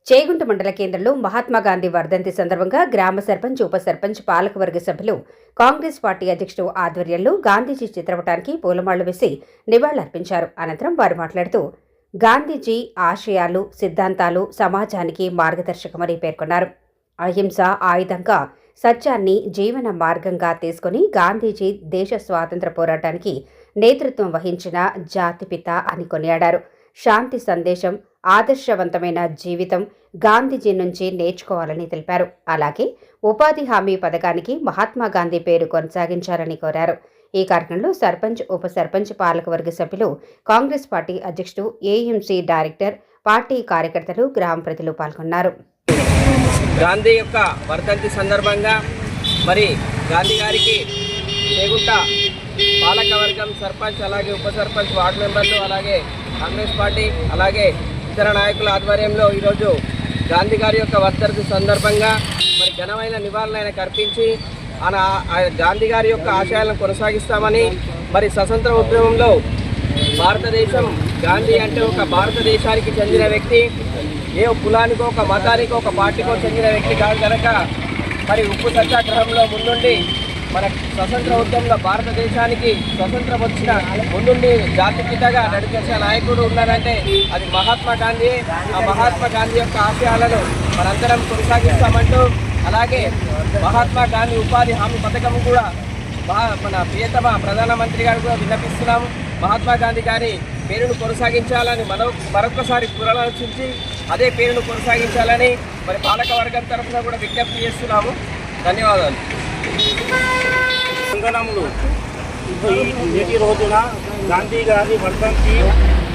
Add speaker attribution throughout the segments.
Speaker 1: చేగుంట మండల కేంద్రంలో మహాత్మాగాంధీ వర్ధంతి సందర్భంగా గ్రామ సర్పంచ్, ఉప సర్పంచ్, పాలకవర్గ సభ్యులు, కాంగ్రెస్ పార్టీ అధ్యక్షుడు ఆధ్వర్యంలో గాంధీజీ చిత్రపటానికి పూలమాళ్లు వేసి నివాళులర్పించారు. అనంతరం వారు మాట్లాడుతూ గాంధీజీ ఆశయాలు, సిద్ధాంతాలు సమాజానికి మార్గదర్శకమని పేర్కొన్నారు. అహింస ఆయుధంగా, సత్యాన్ని జీవన మార్గంగా తీసుకుని గాంధీజీ దేశ స్వాతంత్ర పోరాటానికి నేతృత్వం వహించిన జాతిపిత అని కొనియాడారు. శాంతి సందేశం, ఆదర్శవంతమైన జీవితం గాంధీజీ నుంచి నేర్చుకోవాలని తెలిపారు. అలాగే ఉపాధి హామీ పథకానికి మహాత్మాగాంధీ పేరు కొనసాగించాలని కోరారు. ఈ కార్యక్రమంలో సర్పంచ్, ఉప సర్పంచ్, పాలకవర్గ సభ్యులు, కాంగ్రెస్ పార్టీ అధ్యక్షుడు, ఏఎంసీ డైరెక్టర్, పార్టీ కార్యకర్తలు, గ్రామ ప్రజలు పాల్గొన్నారు.
Speaker 2: గాంధీ యొక్క వర్ధంతి సందర్భంగా మరి గాంధీ గారికి చేగుంట పాలకవర్గం, సర్పంచ్, అలాగే ఉప సర్పంచ్, వార్డు మెంబర్లు, అలాగే కాంగ్రెస్ పార్టీ, అలాగే ఇతర నాయకుల ఆధ్వర్యంలో ఈరోజు గాంధీ గారి యొక్క వర్ధంతి సందర్భంగా మరి ఘనమైన నివాళులు ఆయనకు అర్పించి గాంధీ గారి యొక్క ఆశయాలను కొనసాగిస్తామని, మరి స్వతంత్ర ఉద్యమంలో భారతదేశం, గాంధీ అంటే ఒక భారతదేశానికి చెందిన వ్యక్తి, ఏ కులానికో, ఒక మతానికో, ఒక పార్టీకో చెందిన వ్యక్తి కాదు కనుక మరి ఉప్పు సత్యాగ్రహంలో ముందుండి మన స్వతంత్ర ఉద్యమంలో భారతదేశానికి స్వతంత్రం వచ్చిన ముందుండి జాతిపితగా నడిపించే నాయకుడు ఉన్నారంటే అది మహాత్మా గాంధీ. ఆ మహాత్మా గాంధీ యొక్క ఆశయాలను మనందరం కొనసాగిస్తామంటూ, అలాగే మహాత్మా గాంధీ ఉపాధి హామీ పథకం కూడా మన ప్రియతమ ప్రధానమంత్రి గారు కూడా విన్నపిస్తున్నాము. మహాత్మా గాంధీ గారి పేరును కొనసాగించాలని మరొకసారి పునరాలోచించి అదే పేరును కొనసాగించాలని మరి పాలక వర్గం తరఫున కూడా విజ్ఞప్తి చేస్తున్నాము. ధన్యవాదాలు.
Speaker 3: వందనములు. నేటి రోజున గాంధీ గారి వర్ధంతి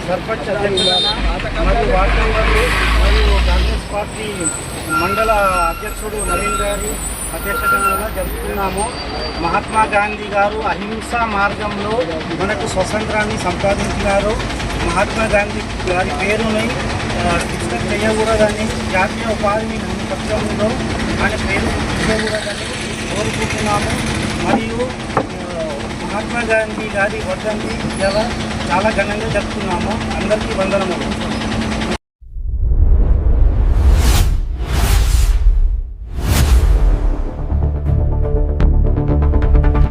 Speaker 3: సర్పంచ్ అధ్యక్షుడు మరియు వార్డు మెంబర్లు మరియు కాంగ్రెస్ పార్టీ మండల అధ్యక్షుడు నవీన్ గారి అధ్యక్షతగా జరుపుతున్నాము. మహాత్మా గాంధీ గారు అహింసా మార్గంలో మనకు స్వతంత్రాన్ని సంపాదించినారు. మహాత్మా గాంధీ గారి పేరుని డిస్కస్ చేయకూడదని, జాతీయ ఉపాధి పథకంలో ఆయన పేరు చేయకూడదని కోరుకుంటున్నాము. మరియు మహాత్మా గాంధీ గారి వర్ధంతి చాలా ఘనంగా జరుపుతున్నాము. అందరికీ వందనములు.